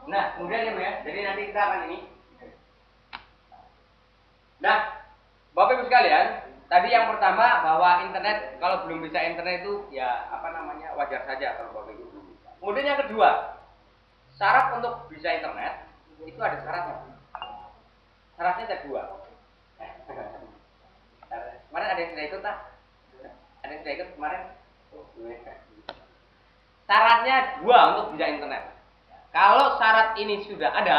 Nah, kemudian ya Bu ya. Jadi nanti kita akan ini. Nah, Bapak Ibu sekalian, tadi yang pertama bahwa internet kalau belum bisa internet itu ya apa namanya wajar saja kalau Bapak Ibu belum bisa. Kemudian yang kedua, syarat untuk bisa internet itu ada syaratnya. Syaratnya ada dua. Kemarin ada yang sudah ikut tak? Ada yang sudah ikut kemarin? Syaratnya dua untuk bisa internet. Kalau syarat ini sudah ada,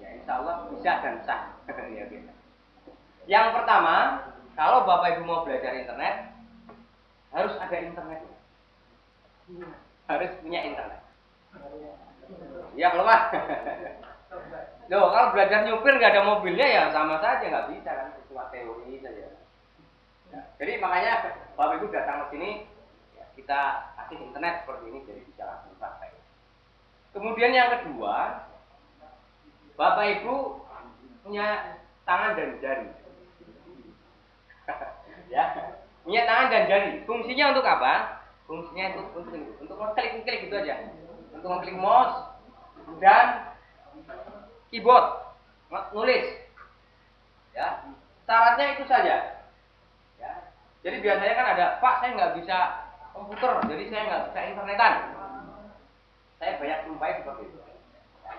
ya insya Allah bisa dan sah. Ya, gitu. Yang pertama, kalau Bapak Ibu mau belajar internet, harus ada internet. Harus punya internet. Ya keluar. Loh, kalau belajar nyupir nggak ada mobilnya ya sama saja nggak bisa kan, cuma teori saja. Ya, jadi makanya Bapak Ibu datang ke sini, ya, kita kasih internet seperti ini jadi bisa langsung praktek. Kemudian yang kedua, Bapak Ibu punya tangan dan jari. Ya, punya tangan dan jari. Fungsinya untuk apa? Fungsinya untuk ngeklik gitu aja. Untuk ngeklik mouse dan keyboard, nulis. Ya, syaratnya itu saja. Ya. Jadi biasanya kan ada, Pak saya nggak bisa komputer, jadi saya nggak bisa internetan. Saya banyak jumpai seperti itu. Ya.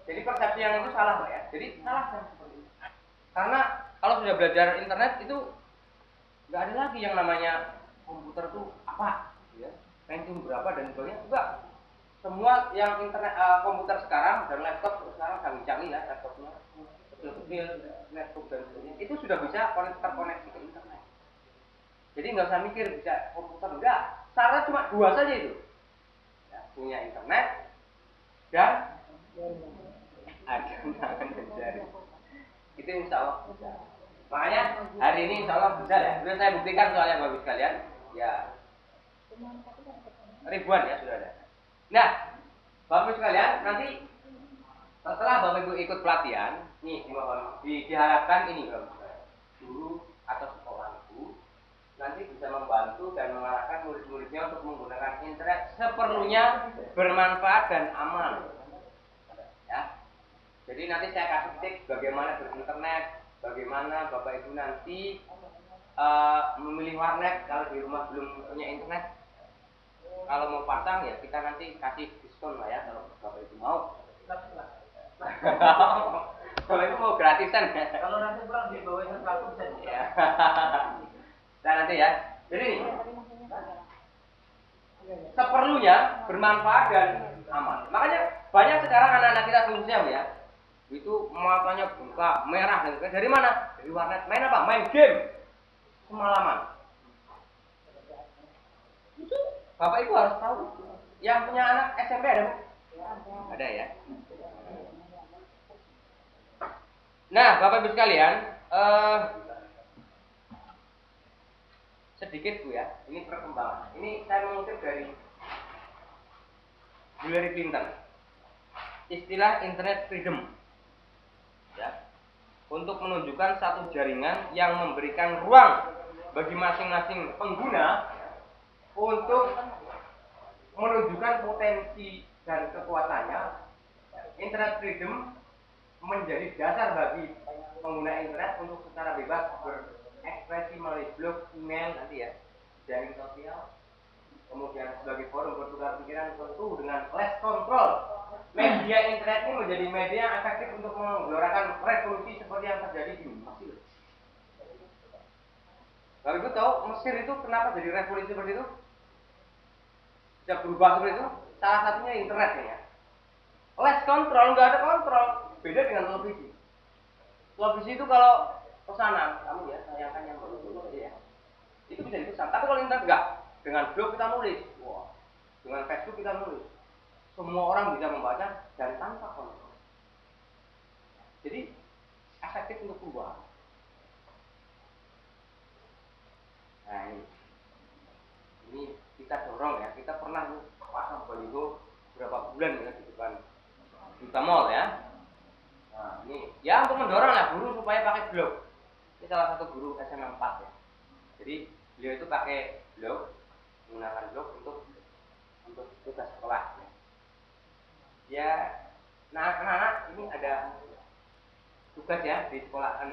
Jadi persepsi yang itu salah Pak ya. Jadi salah kan seperti itu. Karena kalau sudah belajar internet itu nggak ada lagi yang namanya komputer tuh apa, ya, Pentium berapa dan sebagainya. Enggak. Semua yang internet komputer sekarang dan laptop sekarang canggih-canggih ya laptopnya, kecil-kecil, laptop dan sebagainya itu sudah bisa terkoneksi ke internet. Jadi nggak usah mikir bisa komputer enggak. Syarat cuma dua saja itu. Ya, punya internet dan ada tangan dan jari. Itu insya Allah bisa. Makanya hari ini insya Allah bisa ya. Sudah saya buktikan soalnya bagus sekalian. Ya ribuan ya sudah ada. Nah, Bapak Ibu sekalian, nanti setelah Bapak Ibu ikut pelatihan, nih diharapkan ini Bapak guru atau sekolah itu nanti bisa membantu dan mengarahkan murid-muridnya untuk menggunakan internet seperlunya bermanfaat dan aman. Ya. Jadi nanti saya kasih tips bagaimana berinternet, bagaimana Bapak Ibu nanti memilih warnet kalau di rumah belum punya internet. Kalau mau pasang ya kita nanti kasih diskon lah ya kalau Bapak Ibu mau. Kalau itu mau gratisan ya. Kalau nanti kurang di bawah 100% ya. Nah nanti ya. Jadi nih, seperlunya bermanfaat dan aman. Makanya banyak sekarang anak-anak kita khususnya ya, itu matanya buka merah dan dari mana? Dari warnet. Main apa? Main game semalaman. Itu Bapak Ibu harus tahu. Yang punya anak SMP ada Bu? Ada ya. Nah Bapak Ibu sekalian, sedikit Bu ya. Ini perkembangan. Ini saya mengutip dari Hillary Clinton. Istilah Internet Freedom. Ya. Untuk menunjukkan satu jaringan yang memberikan ruang bagi masing-masing pengguna untuk menunjukkan potensi dan kekuatannya. Internet freedom menjadi dasar bagi pengguna internet untuk secara bebas berekspresi melalui blog, email nanti ya, jaring sosial, kemudian sebagai forum bertukar pikiran tentu dengan less control. Media internet ini menjadi media yang efektif untuk menggelorakan revolusi seperti yang terjadi di Mesir. Bapak Ibu tahu Mesir itu kenapa jadi revolusi seperti itu? Bisa berubah seperti itu? Salah satunya internet ya. Less control, nggak ada kontrol. Beda dengan televisi. Televisi itu kalau pesanan, kamu ya sayangkan yang baru ya. Itu bisa dipesan. Tapi kalau internet enggak. Dengan blog kita nulis, wah. Dengan Facebook kita nulis. Semua orang bisa membaca dan tanpa kontrol. Jadi efektif untuk perubahan. Nah ini kita dorong ya. Kita pernah pasang baliho berapa bulan ya di depan Duta Mall ya. Nah ini ya untuk mendorong lah guru supaya pakai blog. Ini salah satu guru SMA 4 ya. Jadi beliau itu pakai blog, menggunakan blog untuk tugas sekolah. Ya. Ya, nah anak-anak ini ada tugas ya di sekolah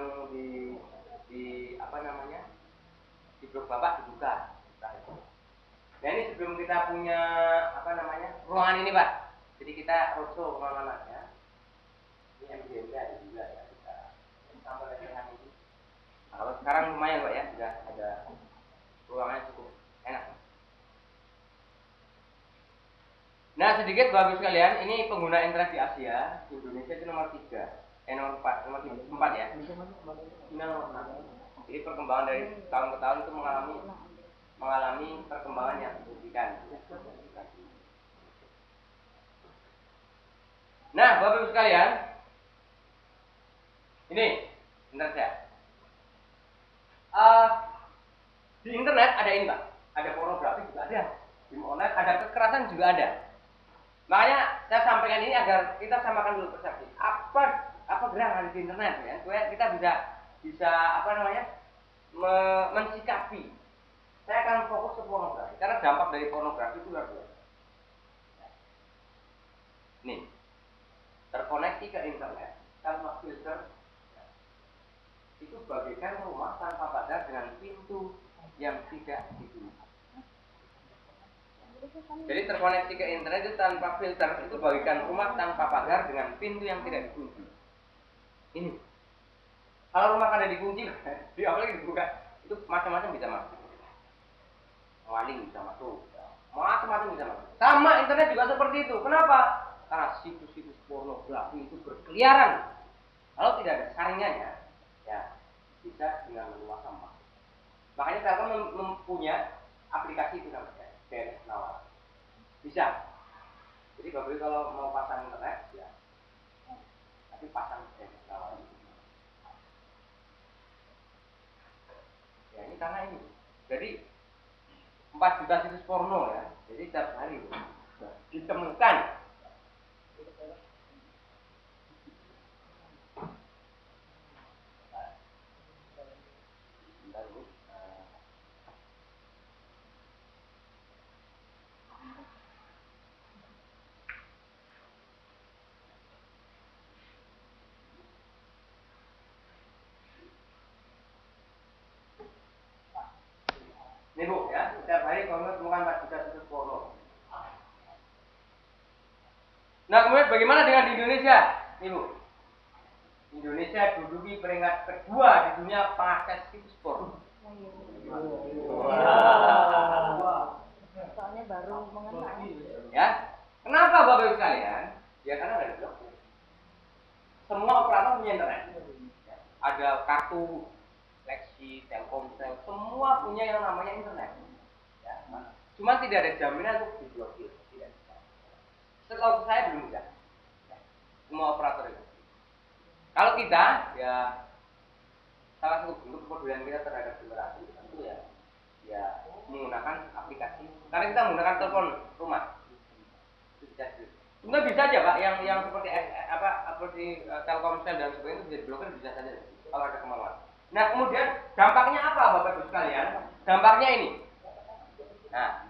di apa namanya, di blok bapak dibuka. Nah ini sebelum kita punya apa namanya ruangan ini pak, jadi kita roadshow kemana-mana ya. Ini MDMD ada juga ya, kita tambah latihan ini. Nah, kalau sekarang lumayan pak ya, sudah ada ruangannya cukup enak. Nah sedikit bagus sekalian, ini pengguna internet di Asia, Indonesia itu nomor 3, nomor 4, nomor 4 ya. Jadi perkembangan dari tahun ke tahun itu mengalami perkembangan yang signifikan. Nah bapak ibu sekalian, ini internet saya. Di internet ada ini pak, ada pornografi juga ada, di online ada kekerasan juga ada. Makanya saya sampaikan ini agar kita samakan dulu persepsi. Apa gerak di internet ya, supaya kita bisa apa namanya mensikapi. Saya akan fokus ke pornografi karena dampak dari pornografi itu luar biasa. Nih, terkoneksi ke internet tanpa filter itu bagaikan rumah tanpa pagar dengan pintu yang tidak dikunci. Jadi terkoneksi ke internet itu tanpa filter itu bagaikan rumah tanpa pagar dengan pintu yang tidak dikunci. Ini, kalau rumah ada dikunci, apalagi dibuka, itu macam-macam bisa masuk. Maling bisa masuk, macam-macam bisa masuk. Sama internet juga seperti itu. Kenapa? Karena situs-situs pornografi itu berkeliaran. Kalau tidak ada saringannya, ya bisa dengan leluasa masuk. Makanya Telkom mempunyai aplikasi itu namanya DNS Nawar. Bisa. Jadi Bapak Ibu kalau mau pasang internet, ya, tapi pasang DNS Nawar. Ya ini karena ini. Jadi 4 juta situs porno ya. Jadi setiap hari ditemukan. Ini Bu ya, setiap hari kalau temukan 4 juta situs porno. Nah kemudian bagaimana dengan di Indonesia? Nih Bu, Indonesia duduki peringkat kedua di dunia pengakses situs porno. Soalnya baru mengenal. Ya, kenapa Bapak Ibu sekalian? Ya karena nggak ada blokir. Semua operator punya internet. Ada kartu Lexi, Telkomsel, semua punya yang namanya internet. Ya, cuma tidak ada jaminan untuk diblokir. Tidak bisa. Setahu saya belum bisa. Ya, semua operator itu. Kalau kita, ya salah satu bentuk kepedulian kita terhadap generasi tentu ya menggunakan aplikasi. Karena kita menggunakan telepon rumah. Sebenarnya bisa aja Pak, yang seperti seperti Telkomsel dan sebagainya bisa diblokir bisa saja kalau ada kemauan. Nah kemudian dampaknya apa Bapak Ibu sekalian? Dampaknya ini. Nah,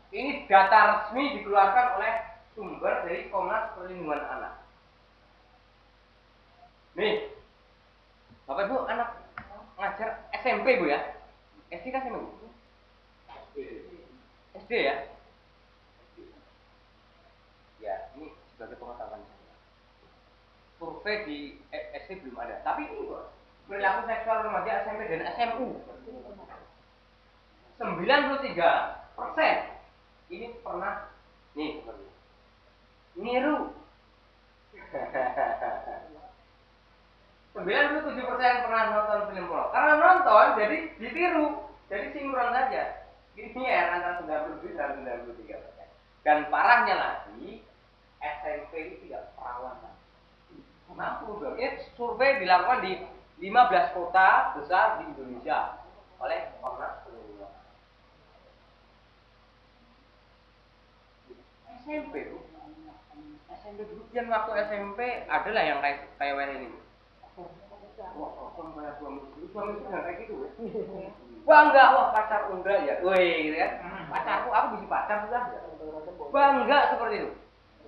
ini data resmi dikeluarkan oleh sumber dari Komnas Perlindungan Anak. Nih, Bapak Ibu anak ngajar SMP Bu ya? SD kan SMP Bu? SD ya? Ya, ini sebagai pengetahuan saya. Survei di SD belum ada, tapi ini kok perilaku seksual remaja SMP dan SMU 93% ini pernah nih niru 97% pernah nonton film porno. Karena nonton jadi ditiru, jadi sinkron saja. Ini ya antara 97 dan 93%. Dan parahnya lagi SMP ini tidak perawan. Mampu dong. Ini survei dilakukan di 15 kota besar di Indonesia oleh Komnas Perlindungan Anak. SMP Bu. SMP dulu kan waktu SMP adalah yang kayak ini. Wah, kosong kayak suami istri nggak kayak gitu ya. Bangga, wah pacar enggak ya. Wih, gitu kan. Pacarku, aku bisa pacar sudah. Bangga seperti itu.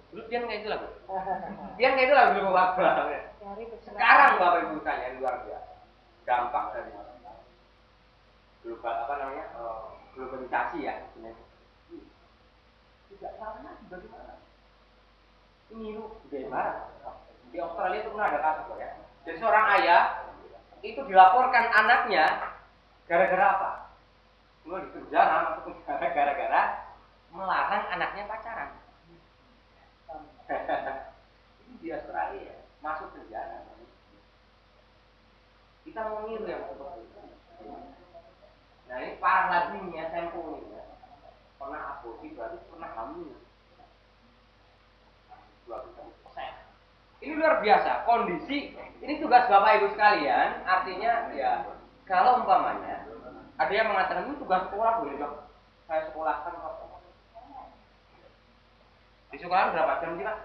Dulu Pian kayak itu lah, Bu. Pian kayak itu lah dulu Bapak. Sekarang Bapak Ibu tanya luar biasa. Dampak dari global apa namanya? Globalisasi ya. Tidak sama bagaimana? Ini lu budaya barat. Di Australia itu pernah ada kasus ya. Jadi seorang ayah itu dilaporkan anaknya gara-gara apa? Cuma di penjara masuk penjara gara-gara melarang anaknya pacaran. Ini di Australia masuk penjara. Kita mau niru yang seperti itu. Nah ini parah lagi nih ya Tempo ini ya. Pernah aborsi berarti pernah hamil. 20%. Ini luar biasa kondisi. Ini tugas Bapak Ibu sekalian. Artinya ya kalau umpamanya ada yang mengatakan ini tugas sekolah boleh dong. Saya sekolahkan kok. Di sekolah berapa jam sih Pak?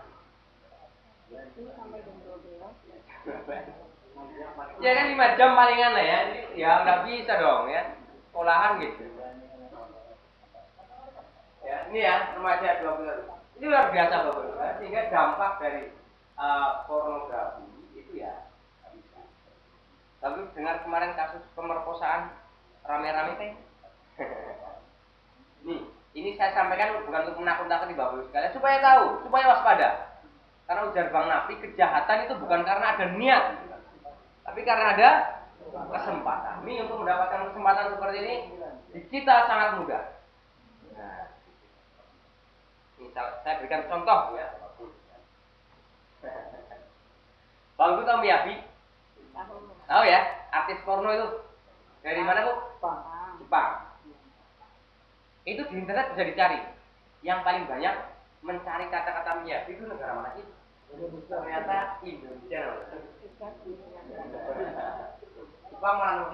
Ya kan 5 jam palingan lah ya. Ya nggak bisa dong ya. Sekolahan gitu. Ya, ini ya remaja 20. Ini luar biasa Bapak. Sehingga dampak dari pornografi itu ya bisa. Lalu dengar kemarin kasus pemerkosaan rame-rame teh. Nih, ini saya sampaikan bukan untuk menakut-nakuti Bapak Ibu sekalian, supaya tahu, supaya waspada. Karena ujar Bang Nafi, kejahatan itu bukan karena ada niat, tapi karena ada kesempatan. Ini untuk mendapatkan kesempatan seperti ini di kita sangat mudah. Nah, misal saya berikan contoh ya. Bang Bu tahu Miyabi? Tahu ya, artis porno itu dari mana Bu? Jepang. Itu di internet bisa dicari. Yang paling banyak mencari kata-kata Miyabi itu negara mana sih? Ternyata Indonesia. Jepang mana